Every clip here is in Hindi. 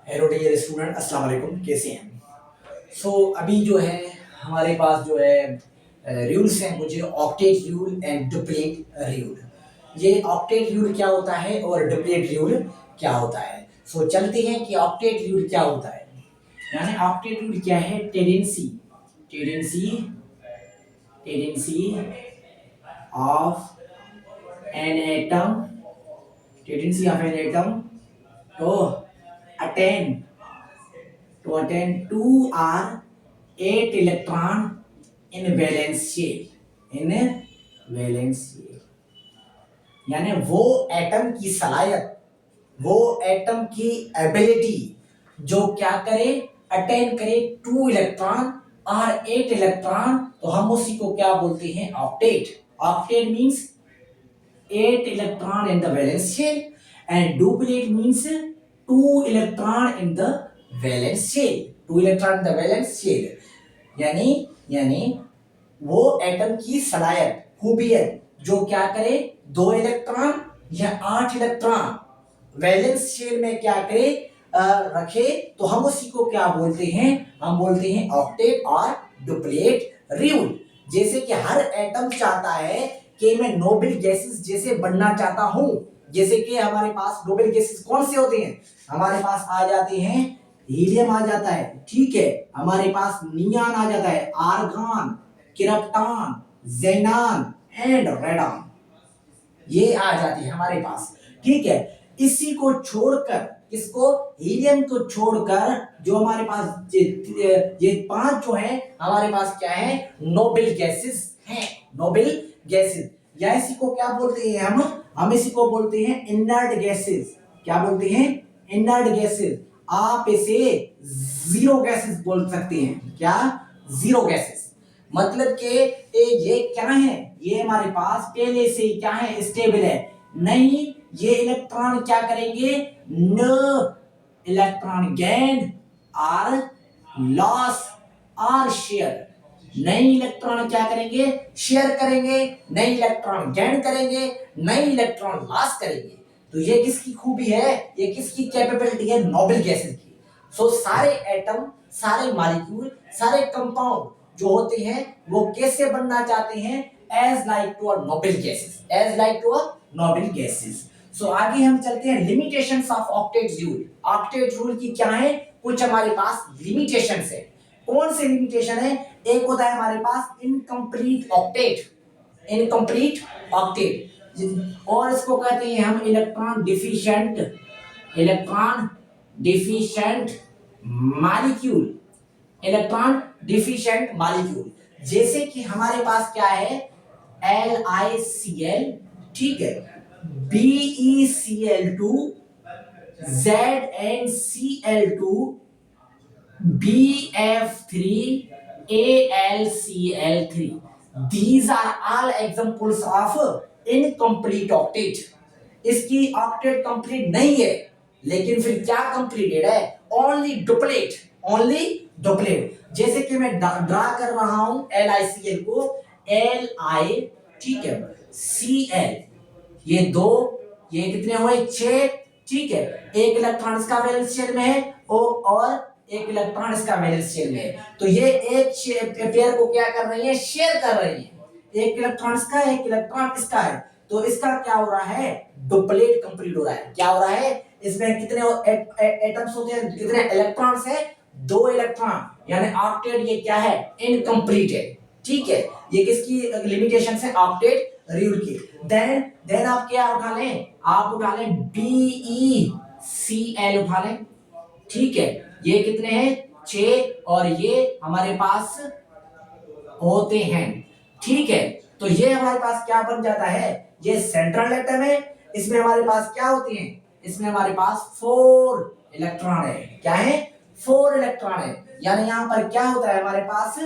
हेलो डियर स्टूडेंट, अस्सलाम वालेकुम। कैसे हैं? अभी जो है हमारे पास जो है रूल्स हैं, मुझे octet rule and duplet rule. ये ऑक्टेट रूल क्या होता है और डुप्लेट रूल क्या होता है। चलते हैं कि ऑक्टेट रूल क्या होता है। यानी ऑक्टेट रूल क्या है? Tendency tendency tendency of an atom tendency of an atom to attain two or eight electron in valence shell यानी वो एटम की सलाहियत, वो एटम की एबिलिटी जो क्या करे, अटेन करे टू इलेक्ट्रॉन और एट इलेक्ट्रॉन, तो हम उसी को क्या बोलते हैं? Octet. Octet means eight electron in the valence shell and duplicate means two electron in the valence shell, two electron in the valence shell। यानी यानी वो एटम की सलाहियत, खूबियत जो क्या करे, दो इलेक्ट्रॉन या आठ इलेक्ट्रॉन वैलेंस शेल में क्या करे, रखे, तो हम उसी को क्या बोलते हैं? हम बोलते हैं ऑक्टेट और डुप्लेट रूल। जैसे कि हर एटम चाहता है कि मैं नोबल गैसेस जैसे बनना चाहता हूं। जैसे कि हमारे पास नोबल गैसेस कौन से होते हैं? हमारे पास आ जाते हैं हीलियम आ जाता है, ठीक है, हमारे पास नियॉन आ जाता है, argon, krypton, xenon and radon, ये आ जाती है हमारे पास, ठीक है। इसी को छोड़कर, किसको? हीलियम को छोड़कर जो हमारे पास ये पांच जो है हमारे पास क्या है? नोबल गैसेस हैं, नोबल गैसेस। या इसी को क्या बोलते हैं हम इसी को बोलते हैं इनर्ट गैसेस। क्या बोलते हैं? Inert gases. आप इसे जीरो गैसेस बोल सकते हैं। क्या? Zero gases. मतलब कि ये क्या है? ये हमारे पास पहले से क्या है? स्टेबल है। नहीं, ये इलेक्ट्रॉन क्या करेंगे? नो इलेक्ट्रॉन गेन और लॉस और शेयर। नई इलेक्ट्रॉन क्या करेंगे? शेयर करेंगे। नई इलेक्ट्रॉन गेन करेंगे, नई इलेक्ट्रॉन लॉस करेंगे। तो ये किसकी खूबी है? ये किसकी कैपेबिलिटी है? नोबल गैसेस की। सारे एटम, सारे मॉलिक्यूल, सारे कंपाउंड जो होते हैं वो कैसे बनना चाहते हैं? As like to a noble gases, as like to a noble gases. आगे हम चलते हैं limitations of octet rule. Octet rule की क्या है? कुछ हमारे पास लिमिटेशंस है। कौन से लिमिटेशन है? एक होता है हमारे पास इनकम्प्लीट ऑक्टेट, इनकम्प्लीट ऑक्टेट, और इसको कहते हैं हम electron deficient, electron deficient molecule, electron deficient molecule. जैसे कि हमारे पास क्या है? LiCl, ठीक है, BeCl2, ZnCl2, BF3, AlCl3। These are all examples of incomplete octet। इसकी ऑक्टेट कंप्लीट नहीं है, लेकिन फिर क्या कंप्लीटेड है? Only duplet, only duplet. जैसे कि मैं ड्रा कर रहा हूं LiCl को, Li, ठीक है, Cl, ये दो, ये कितने हुए? 6, ठीक है। एक इलेक्ट्रॉन इसका वैलेंस शेल में है और एक इलेक्ट्रॉन इसका वैलेंस शेल में है। तो ये एक पेयर को क्या कर रही है? शेयर कर रही है। एक इलेक्ट्रॉन इसका, एक इलेक्ट्रॉन इसका है, तो इसका क्या हो रहा है? डुप्लेट कंप्लीट हो रहा है। क्या हो रहा है? इसमें कितने एटम्स होते हैं? कितने इलेक्ट्रॉन्स है? 2 इलेक्ट्रॉन, यानी ऑक्टेट ये क्या है? इनकम्प्लीट है, ठीक है। ये किसकी लिमिटेशन है? ऑक्टेट रूल की। देन आप क्या उठा लें? आप उठा लें BeCl उठा लें, ठीक है। ये कितने हैं? 6, और ये हमारे पास होते हैं, ठीक है। तो ये हमारे पास क्या बन जाता है? ये सेंट्रल एटम है। इसमें हमारे पास क्या होती हैं? इसमें हमारे पास 4 इलेक्ट्रॉन है। क्या है? 4 इलेक्ट्रॉन है। यानी यहां पर क्या होता है? हमारे पास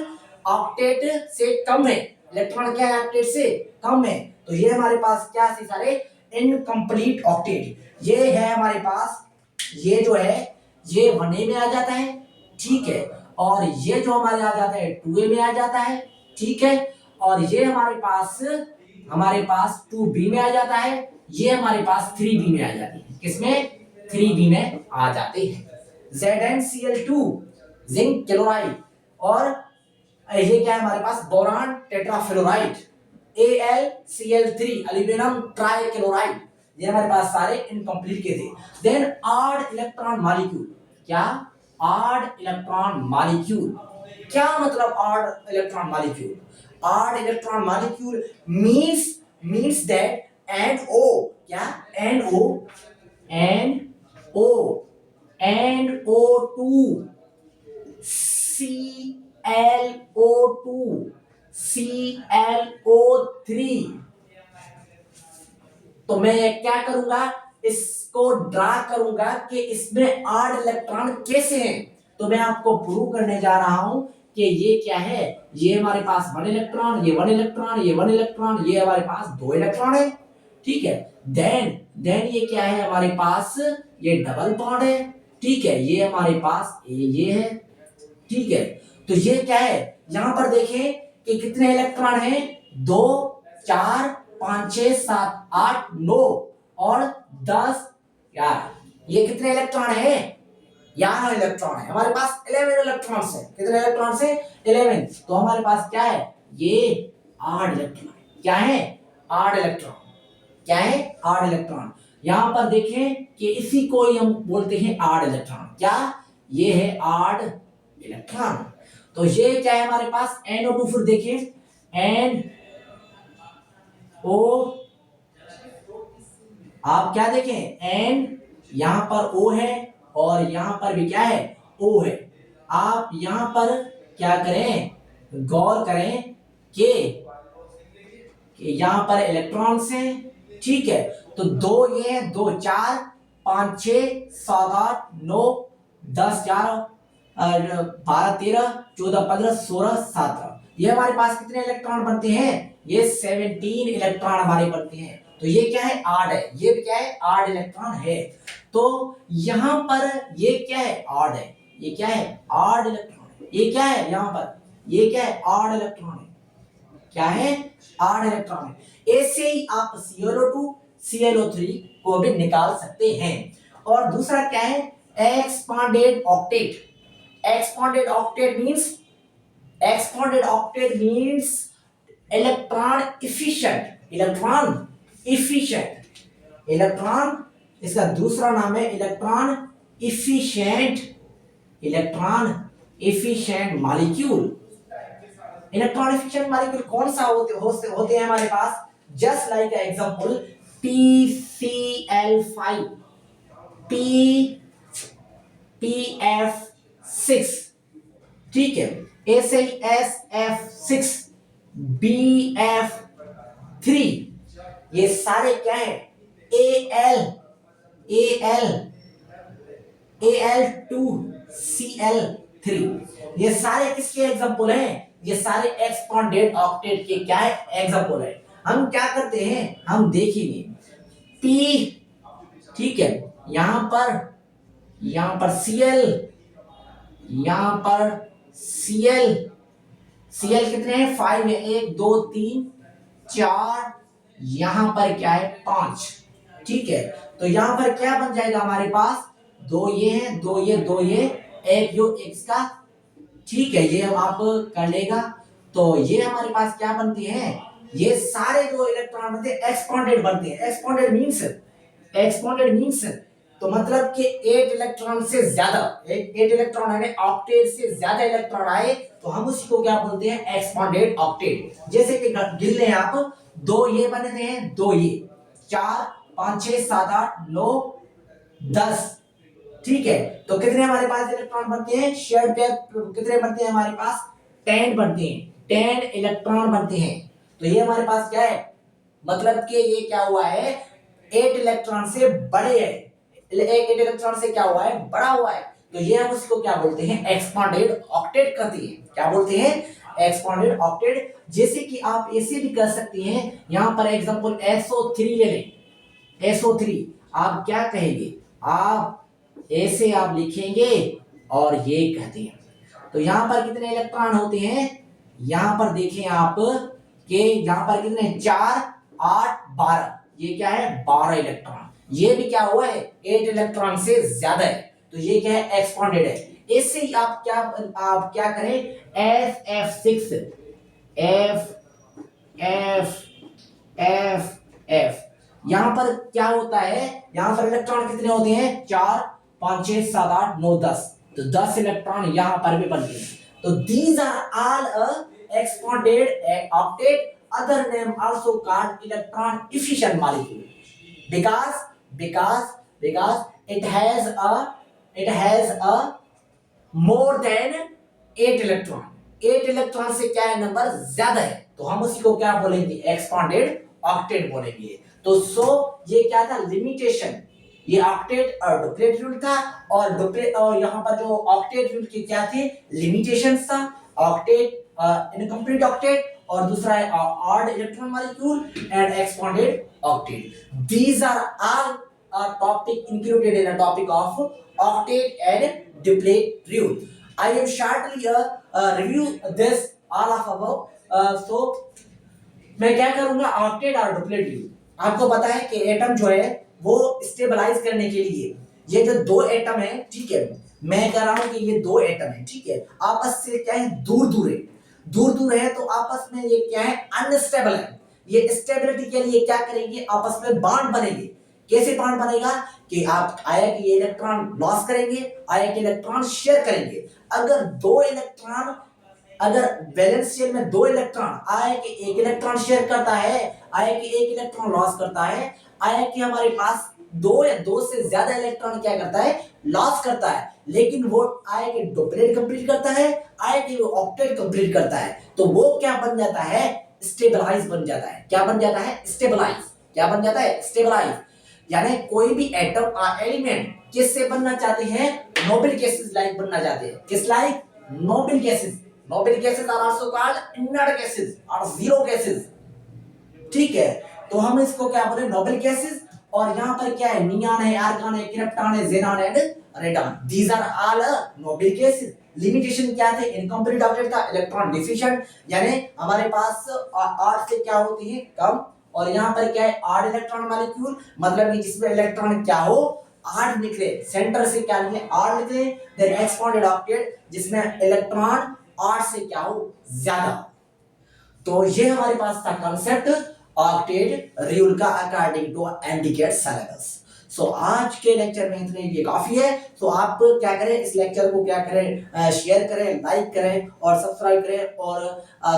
ऑक्टेट से कम है, इलेक्ट्रॉन क्या है? ऑक्टेट से कम है। तो ये हमारे पास क्या है? सारे इनकम्प्लीट ऑक्टेट। ये है हमारे पास, ये जो है ये 1A में आ जाता है, ठीक है, और ये जो हमारे आ जाता है 2A में आ जाता है, ठीक है, और ये हमारे पास 2B में आ जाता है, ये हमारे पास 3B में आ जाती है। किसमें? 3B में आ जाते हैं। ZnCl2 जिंक क्लोराइड, और ये क्या है हमारे पास boron tetrafluoride, AlCl3 aluminium trichloride, ये हमारे पास सारे इनकम्प्लीट के थे। देन ऑड इलेक्ट्रॉन मॉलिक्यूल, क्या ऑड इलेक्ट्रॉन मॉलिक्यूल, क्या मतलब odd electron molecule? Odd electron molecule means that NO, क्या NO NO2 ClO2 ClO3। तो मैं क्या करूंगा, इसको ड्रा करूंगा कि इसमें ऑड इलेक्ट्रॉन कैसे हैं। तो मैं आपको प्रूव करने जा रहा हूं कि ये क्या है, ये हमारे पास 1 इलेक्ट्रॉन, ये 1 इलेक्ट्रॉन, ये 1 इलेक्ट्रॉन, ये हमारे पास 2 इलेक्ट्रॉन है, ठीक है। देन ये क्या है हमारे पास, ये डबल बॉन्ड है, ठीक है, ये हमारे पास ये है, ठीक है। तो ये क्या है, यहां पर देखें कि कितने इलेक्ट्रॉन हैं, 2 4 5 6 7 8 9 और 10 11। ये कितने इलेक्ट्रॉन है, 11 इलेक्ट्रॉन है। हमारे पास 11 इलेक्ट्रॉन है। कितने इलेक्ट्रॉन है, 11। तो हमारे पास क्या है, ये 8 इलेक्ट्रॉन, क्या है 8 इलेक्ट्रॉन, क्या है 8 इलेक्ट्रॉन। यहां पर देखें कि इसी को ही हम बोलते हैं 8 इलेक्ट्रॉन, क्या ये है 8 इलेक्ट्रॉन। तो ये क्या है हमारे पास NO2, फिर देखें NO, आप क्या देखें N, यहां पर O है और यहां पर भी क्या है O है। आप यहां पर क्या करें, गौर करें कि यहां पर इलेक्ट्रॉन्स हैं, ठीक है। तो 2 ये है, 2 4 5 6 7 8 9 10 11 12 13 14 15 16 17, ये हमारे पास कितने इलेक्ट्रॉन बनते हैं, ये 17 इलेक्ट्रॉन हमारे बनते हैं। तो ये क्या है 8 है, ये भी क्या है 8 इलेक्ट्रॉन है। तो यहां पर ये क्या है 8 है, ये क्या है 8 इलेक्ट्रॉन है, ये क्या है यहां पर, ये क्या है 8 इलेक्ट्रॉन है, क्या है 8 इलेक्ट्रॉन है। ऐसे ही आप ClO2 ClO3 को भी निकाल सकते हैं। और दूसरा क्या है, expanded octet. Expanded octet means electron efficient, electron इसका दूसरा नाम है electron efficient molecule. Electron efficient molecule कौन सा होते हैं हमारे पास, just like example PCl5 PF6, ठीक है, ऐसे ही SF6 BF3, ये सारे क्या है Al2Cl3, ये सारे किसके एग्जांपल हैं, ये सारे एक्सपांडेड ऑक्टेट के क्या है एग्जांपल है। हम क्या करते हैं, हम देखेंगे P, ठीक है, यहां पर Cl, यहां पर Cl कितने हैं 5 है, 1 2 3 4, यहां पर क्या है 5, ठीक है। तो यहां पर क्या बन जाएगा हमारे पास, 2 ये है, 2 ये, 2 ये, एक यो x का, ठीक है, ये हम आप कर लेगा। तो ये हमारे पास क्या बनती है, ये सारे जो इलेक्ट्रॉन बनते हैं एक्सपांडेड बनते हैं। एक्सपांडेड मींस तो मतलब कि 8 इलेक्ट्रॉन से ज्यादा, 8 इलेक्ट्रॉन यानी ऑक्टेट से ज्यादा इलेक्ट्रॉन आए तो हम उसी को क्या बोलते हैं, एक्सपांडेड ऑक्टेट। जैसे कि गिन लें आप, 2 ये बनते हैं, 2 ये, 4 5 6 7 8 9 10, ठीक है। तो कितने हमारे पास इलेक्ट्रॉन बनते हैं, शेयर्ड पेयर कितने बनते हैं हमारे पास, 10 बनते हैं, 10 इलेक्ट्रॉन बनते हैं। तो ये हमारे पास क्या है, मतलब कि ये क्या हुआ है 8 इलेक्ट्रॉन से बड़े है, 8 इलेक्ट्रॉन से क्या हुआ है, बड़ा हुआ है। तो ये हम उसको क्या बोलते हैं, एक्सपांडेड ऑक्टेट कहते हैं। क्या बोलते हैं, एक्सपांडेड ऑक्टेट। जैसे कि आप ऐसे भी कर सकते हैं, यहां पर एग्जांपल SO3 ले लें, SO3 आप क्या कहेंगे, आप ऐसे आप लिखेंगे और ये कहते हैं। तो यहां पर कितने इलेक्ट्रॉन होते हैं, यहां पर देखें आप कि यहां पर कितने 4 8 12, ये क्या है 12 इलेक्ट्रॉन। ये भी क्या हुआ है 8 इलेक्ट्रॉन से ज्यादा है। तो ये क्या है, एक्सपांडेड है। इससे ही आप क्या करें, F6 F F F F, यहां पर क्या होता है, यहां पर इलेक्ट्रॉन कितने होते हैं, 4 5 6 7 8 9 10, तो 10 इलेक्ट्रॉन यहां पर भी बनते हैं। तो these are all expanded octet, other name also called electron efficient molecule, because it has a more than 8 electron. 8 electron से क्या है, नंबर ज्यादा है, तो हम उसी को क्या बोलेंगे, एक्सपांडेड ऑक्टेट बोलेंगे। तो ये क्या था, लिमिटेशन, ये ऑक्टेट और डुप्लेट रूल था, और यहाँ पर जो ऑक्टेट रूल के क्या थे, लिमिटेशंस था, ऑक्टेट इनकम्प्लीट ऑक्टेट, और दूसरा है odd electron molecule and expanded octet. These are all topic included in a topic of octet and duplet rule. I am shortly review this all of above. So मैं क्या करूंगा, ऑक्टेट और डुप्लेट rule। आपको पता है कि एटम जो है वो स्टेबलाइज करने के लिए, ये जो दो एटम है, ठीक है, मैं कह रहा हूं कि ये दो एटम है, ठीक है, आपस से क्या है, दूर दूर है, तो आपस में ये क्या है, अनस्टेबल है। ये स्टेबिलिटी के लिए क्या करेंगे, आपस में बॉन्ड बनेंगे। कैसे बॉन्ड बनेगा, कि आप आया कि ये इलेक्ट्रॉन लॉस करेंगे, आया कि इलेक्ट्रॉन शेयर करेंगे। अगर दो इलेक्ट्रॉन, अगर बैलेंस शेल में दो इलेक्ट्रॉन, आया कि एक इलेक्ट्रॉन शेयर करता है, आया कि एक इलेक्ट्रॉन लॉस करता है, आया कि हमारे पास दो या दो से ज्यादा इलेक्ट्रॉन क्या करता है, लॉस करता है, लेकिन वो आया कि डुप्लेट कंप्लीट करता है, आया कि वो ऑक्टेट कंप्लीट करता है, तो वो क्या बन जाता है, स्टेबलाइज बन जाता है। क्या बन जाता है, स्टेबलाइज। क्या बन जाता है, स्टेबलाइज। यानी कोई भी एटम और एलिमेंट किससे बनना चाहते हैं, नोबल गैसेस लाइक बनना चाहते हैं। किस like, noble gases. Noble gases are also called inert gases और जीरो गैसेस, ठीक है। तो हम इसको क्या बोले, नोबल गैसेस। और यहाँ पर क्या है, नियॉन है, आर्गन है, क्रिप्टॉन है, xenon and radon. These are all noble gases. Limitation क्या थे, इनकम्प्लीट ऑब्जेक्ट था, इलेक्ट्रॉन डिफिशिएंट, यानी हमारे पास 8 से क्या होती है, कम। और यहाँ पर क्या है, 8 इलेक्ट्रॉन मॉलिक्यूल, मतलब कि जिसमें इलेक्ट्रॉन क्या हो, 8 निकले, सेंटर से क्या निकले, 8 निकले। देन एक्सपांडेड ऑक्टेट, जिसमें इलेक्ट्रॉन 8 से क्या हो, ज्यादा। तो ये हमारे पास था कॉन्सेप्ट ऑक्टेट रूल का अकॉर्डिंग टू एमडीकेट सिलेबस। सो आज के लेक्चर में इतने, ये काफी है। सो आप क्या करें, इस लेक्चर को क्या करें, शेयर करें, लाइक करें और सब्सक्राइब करें, और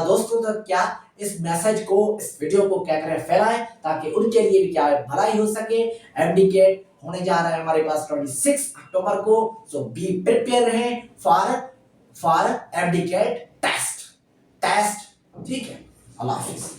दोस्तों तक क्या इस मैसेज को, इस वीडियो को क्या करें, फैलाएं, ताकि उनके लिए भी क्या भलाई हो सके। एमडीकेट होने जा रहा है हमारे पास 26 अक्टूबर को। सो बी प्रिपेयर रहें फॉर एमडीकेट टेस्ट। ठीक है, अल्लाह हाफिज।